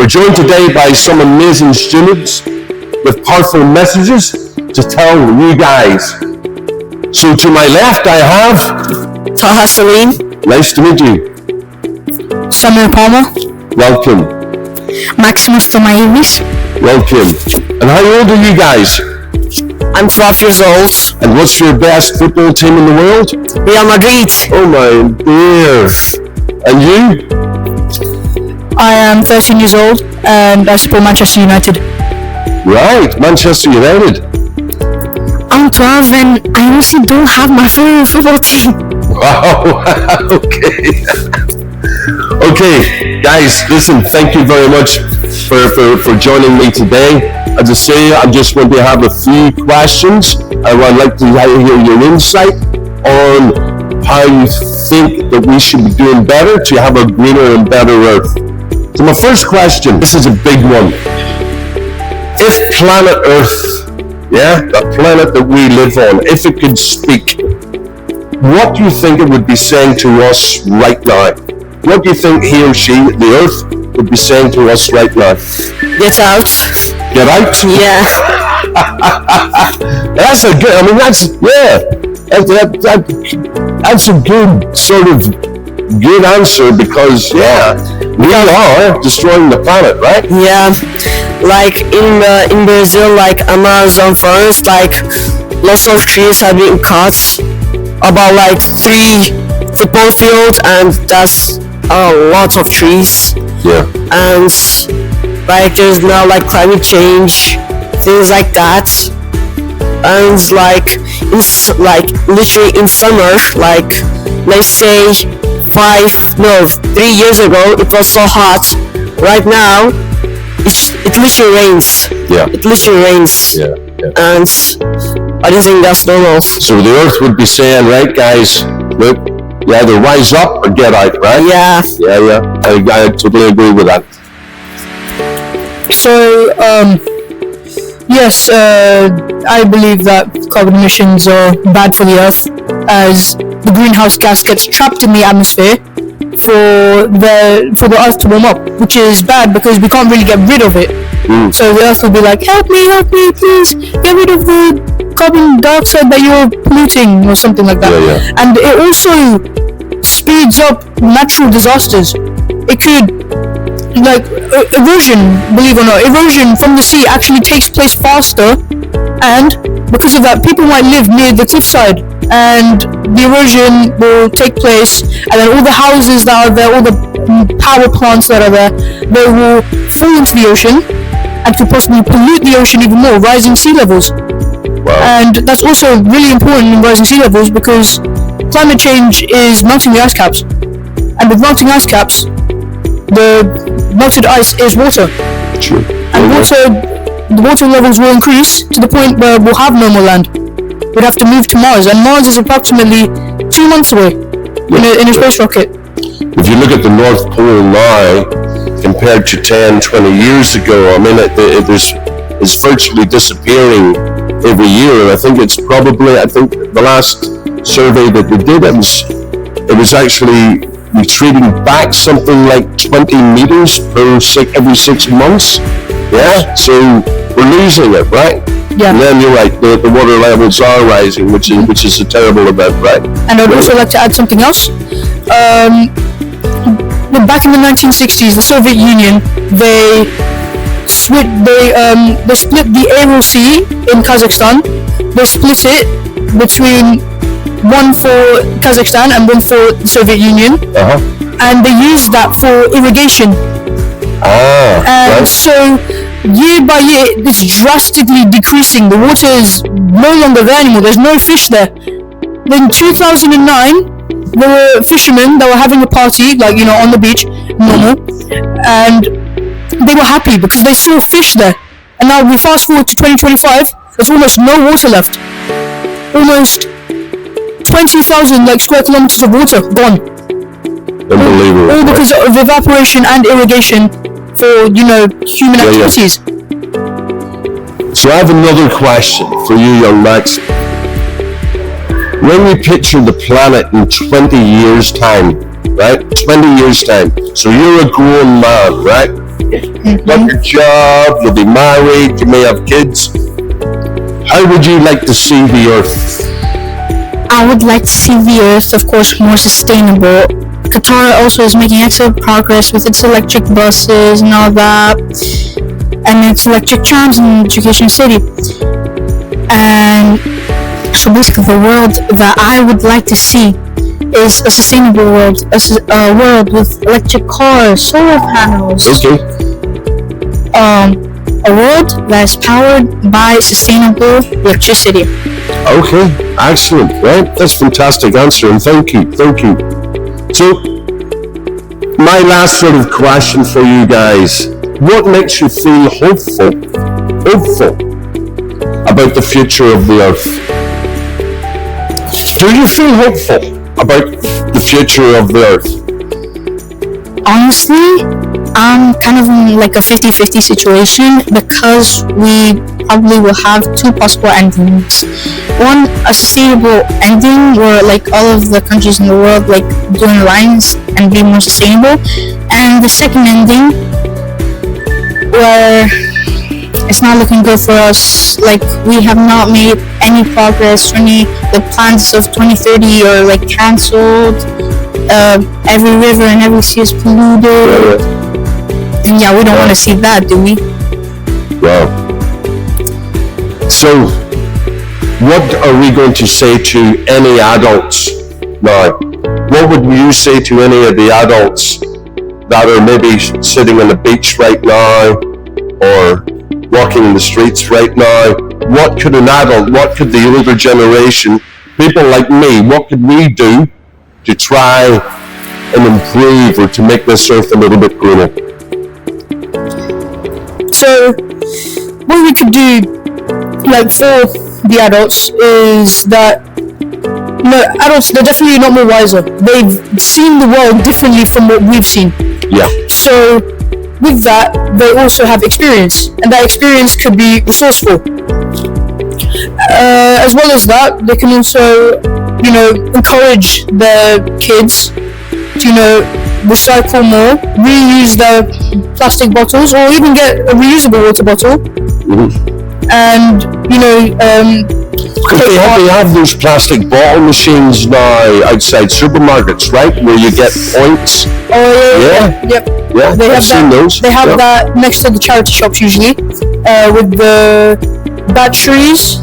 We're joined today by some amazing students with powerful messages to tell you guys. So to my left I have Taha Salim. Nice to meet you. Samir Palmer. Welcome. Maximus Tomaivis. Welcome. And how old are you guys? I'm 12 years old. And what's your best football team in the world? Real Madrid. Oh my dear. And you? I am 13 years old and I support Manchester United. Right, Manchester United. I'm 12 and I honestly don't have my favorite football team. Wow, okay. Okay, guys, listen, thank you very much for joining me today. As I say, I'm just going to have a few questions. I would like to hear your insight on how you think that we should be doing better to have a greener and better earth. So my first question, this is a big one. If planet Earth, the planet that we live on, if it could speak, what do you think it would be saying to us right now? What do you think he or she, the Earth, would be saying to us right now? Get out. Get out? Yeah. That's a good, I mean, that's a good sort of good answer because, we are destroying the planet, right? Yeah. Like in Brazil, like Amazon forest, like lots of trees have been cut. About like 3 football fields, and that's a lot of trees. Yeah. And like there's now like climate change, things like that. And like literally in summer, like let's say 3 years ago it was so hot. Right now it literally rains. Yeah. It literally rains. Yeah. And I don't think that's normal. So the Earth would be saying, right guys, look, you either rise up or get out, right? Yeah. I totally agree with that. So, yes, I believe that carbon emissions are bad for the Earth, as the greenhouse gas gets trapped in the atmosphere for the Earth to warm up, which is bad because we can't really get rid of it. So the Earth will be like, help me, please, get rid of the carbon dioxide that you're polluting, or something like that. Yeah. And it also speeds up natural disasters. It could, like, erosion, believe it or not, erosion from the sea actually takes place faster, and because of that, people might live near the cliffside, and the erosion will take place, and then all the houses that are there, all the power plants that are there, they will fall into the ocean, and could possibly pollute the ocean even more, rising sea levels. Wow. And that's also really important in rising sea levels because climate change is melting the ice caps, and with melting ice caps, the melted ice is water. True. And the water levels will increase to the point where we'll have no more land. We'd have to move to Mars, and Mars is approximately 2 months away in a space rocket. If you look at the North Pole now, compared to 10, 20 years ago, I mean, it's virtually disappearing every year. And I think the last survey that we did, it was actually retreating back something like 20 meters every 6 months. Yeah, so we're losing it, right? Yeah. And then you're right, the water levels are rising, which is a terrible event, right? And I'd also like to add something else. Back in the 1960s, the Soviet Union, they split the Aral Sea in Kazakhstan. They split it between one for Kazakhstan and one for the Soviet Union. And they used that for irrigation. And right. so year by year, it's drastically decreasing. The water is no longer there anymore. There's no fish there. In 2009, there were fishermen that were having a party, like, on the beach, normal, and they were happy because they saw fish there. And now we fast forward to 2025, there's almost no water left. Almost 20,000 square kilometers of water gone. Unbelievable. All because of evaporation and irrigation for, human activities. So I have another question for you, young Max. When we picture the planet in 20 years' time, right? 20 years' time. So you're a grown man, right? got your job, you'll be married, you may have kids. How would you like to see the Earth? I would like to see the Earth, of course, more sustainable. Qatar also is making excellent progress with its electric buses and all that, and its electric trams in Education City. And so basically, the world that I would like to see is a sustainable world, a world with electric cars, solar panels. Okay. A world that is powered by sustainable electricity. Okay, excellent. Right, that's a fantastic answer, and thank you. So, my last sort of question for you guys: what makes you feel hopeful about the future of the Earth? Do you feel hopeful about the future of the Earth? Honestly, I'm kind of in like a 50-50 situation because we probably will have two possible endings. One, a sustainable ending where like all of the countries in the world like join alliance and be more sustainable, and the second ending where it's not looking good for us. Like we have not made any progress. The plans of 2030 are like cancelled. Every river and every sea is polluted. And yeah, we don't want to see that, do we? Wow. So, what are we going to say to any adults now? What would you say to any of the adults that are maybe sitting on the beach right now or walking in the streets right now? What could the older generation, people like me, what could we do to try and improve or to make this earth a little bit greener? So, what we could do, like for the adults, is that adults, they're definitely not more wiser. They've seen the world differently from what we've seen. Yeah. So, with that, they also have experience, and that experience could be resourceful. As well as that, they can also, encourage the kids to, recycle more, reuse their plastic bottles, or even get a reusable water bottle. Mm-hmm. And, they have those plastic bottle machines now outside supermarkets, right? Where you get points. Oh, yeah. Yep. Yeah, I've seen those. They have that next to the charity shops usually, with the batteries.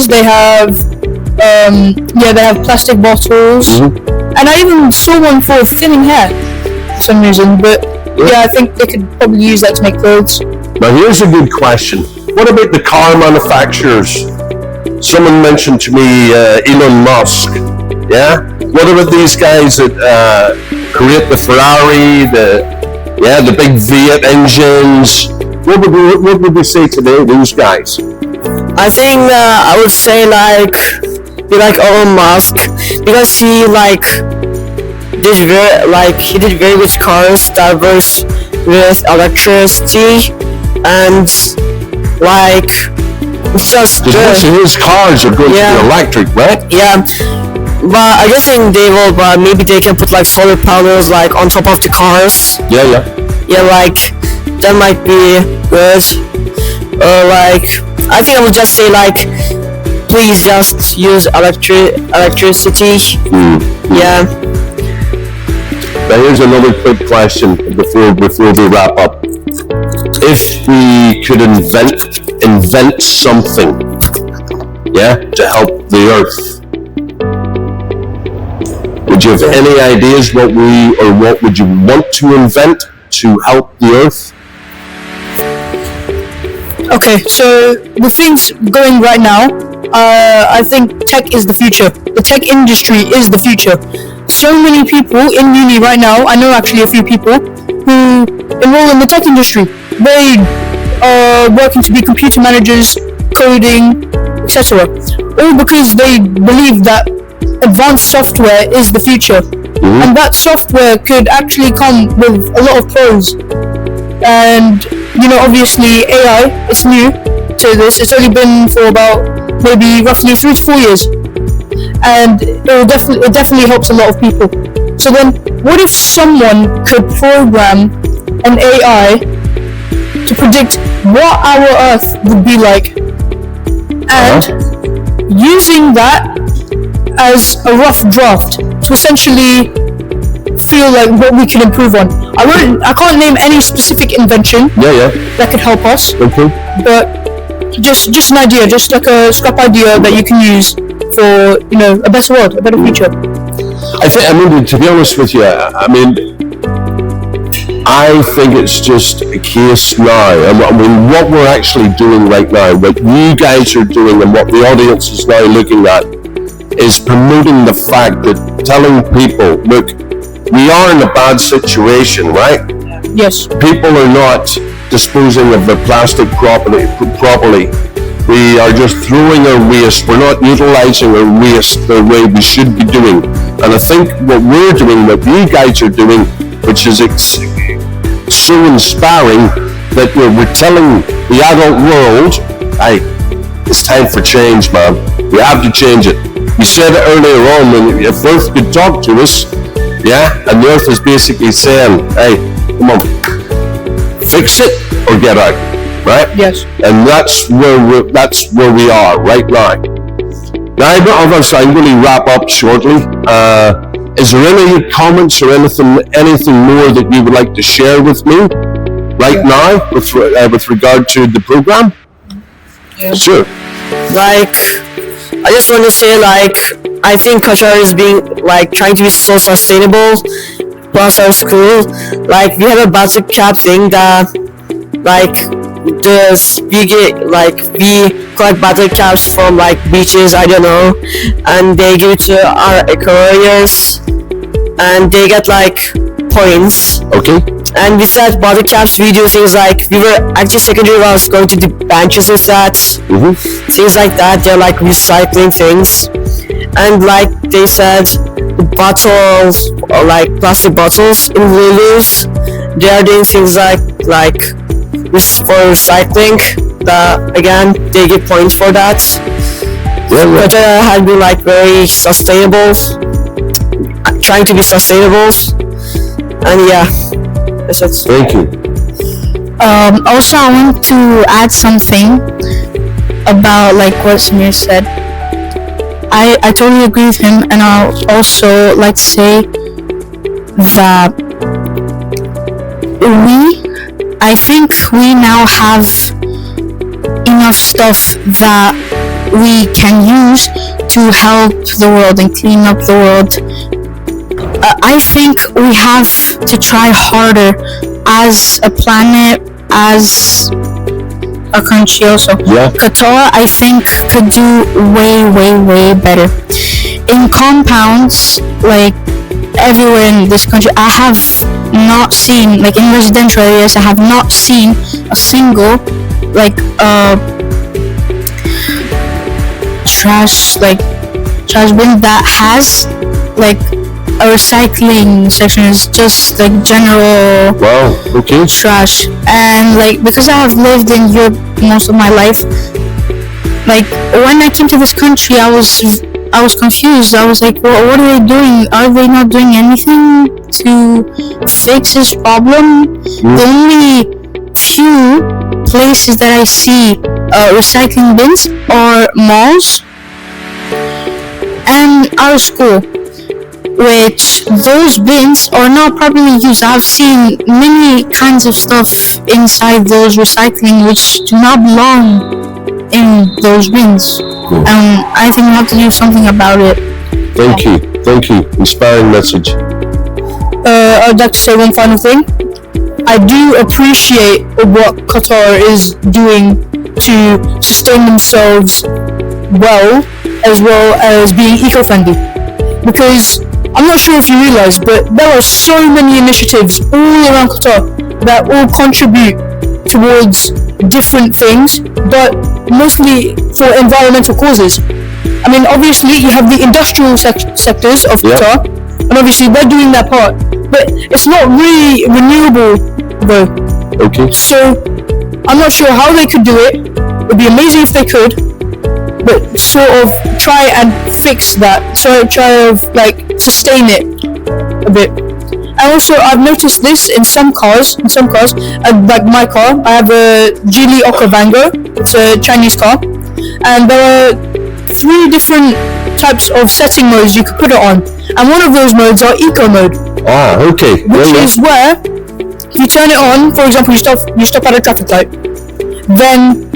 They have, they have plastic bottles, and I even saw one for thinning hair for some reason. But I think they could probably use that to make clothes. Now here's a good question. What about the car manufacturers? Someone mentioned to me Elon Musk. Yeah. What about these guys that create the Ferrari, the big V8 engines? What would we say today, those guys? I think I would say be like Elon Musk, because he did very good cars that works with electricity, and it's just his cars are going to be electric, right? Yeah. But I guess maybe they can put solar panels on top of the cars. Yeah. Yeah, that might be good. I think I would just say please just use electricity. Yeah. Now here's another quick question before we wrap up. If we could invent something, to help the earth, would you have any ideas what would you want to invent to help the earth? Okay, so with things going right now, I think tech is the future. The tech industry is the future. So many people in uni right now, I know actually a few people who enroll in the tech industry. They are working to be computer managers, coding, etc. All because they believe that advanced software is the future. And that software could actually come with a lot of pros. And obviously AI is new to this. It's only been for about maybe roughly 3 to 4 years, and it definitely helps a lot of people. So then, what if someone could program an AI to predict what our Earth would be like, and using that as a rough draft to essentially feel like what we can improve on. I can't name any specific invention that could help us, but just an idea, just like a scrap idea that you can use for, a better world, a better future. To be honest with you, I think it's just a case now. What we're actually doing right now, what you guys are doing and what the audience is now looking at, is promoting the fact that telling people, look, we are in a bad situation, right? Yes. People are not disposing of their plastic properly. We are just throwing our waste. We're not utilizing our waste the way we should be doing. And I think what we're doing, what you guys are doing, which is so inspiring, that we're telling the adult world, hey, it's time for change, man. We have to change it. You said it earlier on, when if Earth could talk to us, and the Earth is basically saying, hey, come on, fix it or get out, right? Yes. And that's where we are right now. Now, I'm going to wrap up shortly. Is there any comments or anything more that you would like to share with me right now with regard to the program? Yeah. Sure. I just want to say, I think Qatar is being, trying to be so sustainable, plus our school. We have a battle cap thing that, we collect battle caps from, beaches, I don't know, and they give it to our couriers, and they get, points. Okay. And with that battle caps, we do things we were actually secondary while I was going to the benches with that. Things like that, they're recycling things. And they said, the bottles, or plastic bottles in Lulu's, they are doing things for recycling, that again, they get points for that. But had been very sustainable, trying to be sustainable, and that's it. Thank you. Also, I want to add something about what Samir said. I totally agree with him, and I'll also like to say that I think we now have enough stuff that we can use to help the world and clean up the world. I think we have to try harder as a planet, as a country also. Qatar, I think, could do way better. In compounds, everywhere in this country, I have not seen, in residential areas, I have not seen a single, trash bin that has, a recycling section. Is just general trash. And because I have lived in Europe most of my life, when I came to this country, I was confused. I was what are they doing? Are they not doing anything to fix this problem? The only few places that I see recycling bins are malls and our school, which those bins are not properly used. I've seen many kinds of stuff inside those recycling which do not belong in those bins. Cool. I think we have to do something about it. Thank you. Inspiring message. I'd like to say one final thing. I do appreciate what Qatar is doing to sustain themselves well as being eco-friendly. Because I'm not sure if you realize, but there are so many initiatives all around Qatar that all contribute towards different things, but mostly for environmental causes. Obviously you have the industrial sectors of Qatar, and obviously they're doing that part, but it's not really renewable though. Okay. So I'm not sure how they could do it. It'd be amazing if they could, but sort of try and fix that. So try to sustain it a bit. And also I've noticed this in some cars. Like my car, I have a Geely Okavango. It's a Chinese car, and there are 3 different types of setting modes you could put it on, and one of those modes are eco mode, Okay. which is where you turn it on. For example, you stop at a traffic light, then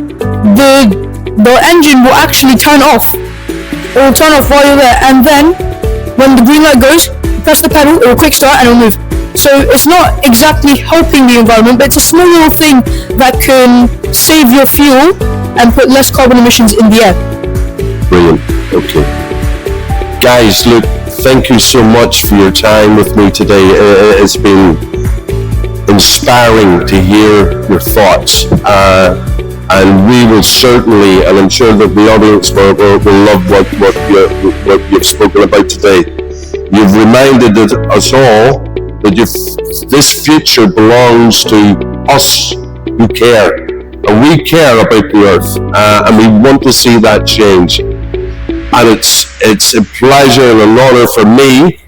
the engine will actually turn off. It will turn off while you're there, and then when the green light goes, press the pedal, it will quick start and it will move. So it's not exactly helping the environment, but it's a small little thing that can save your fuel and put less carbon emissions in the air. Brilliant. Okay. Guys, look, thank you so much for your time with me today. It's been inspiring to hear your thoughts. And we will certainly, and I'm sure that the audience will love what you've spoken about today. You've reminded us all that this future belongs to us who care. And we care about the earth, and we want to see that change. And it's a pleasure and an honor for me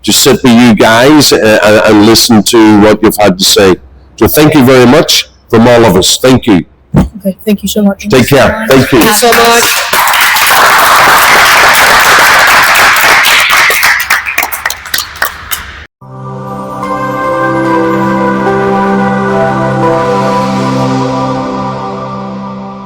to sit with you guys and listen to what you've had to say. So thank you very much from all of us. Thank you. Okay, thank you so much. Take care. Thank you. Thank you so much.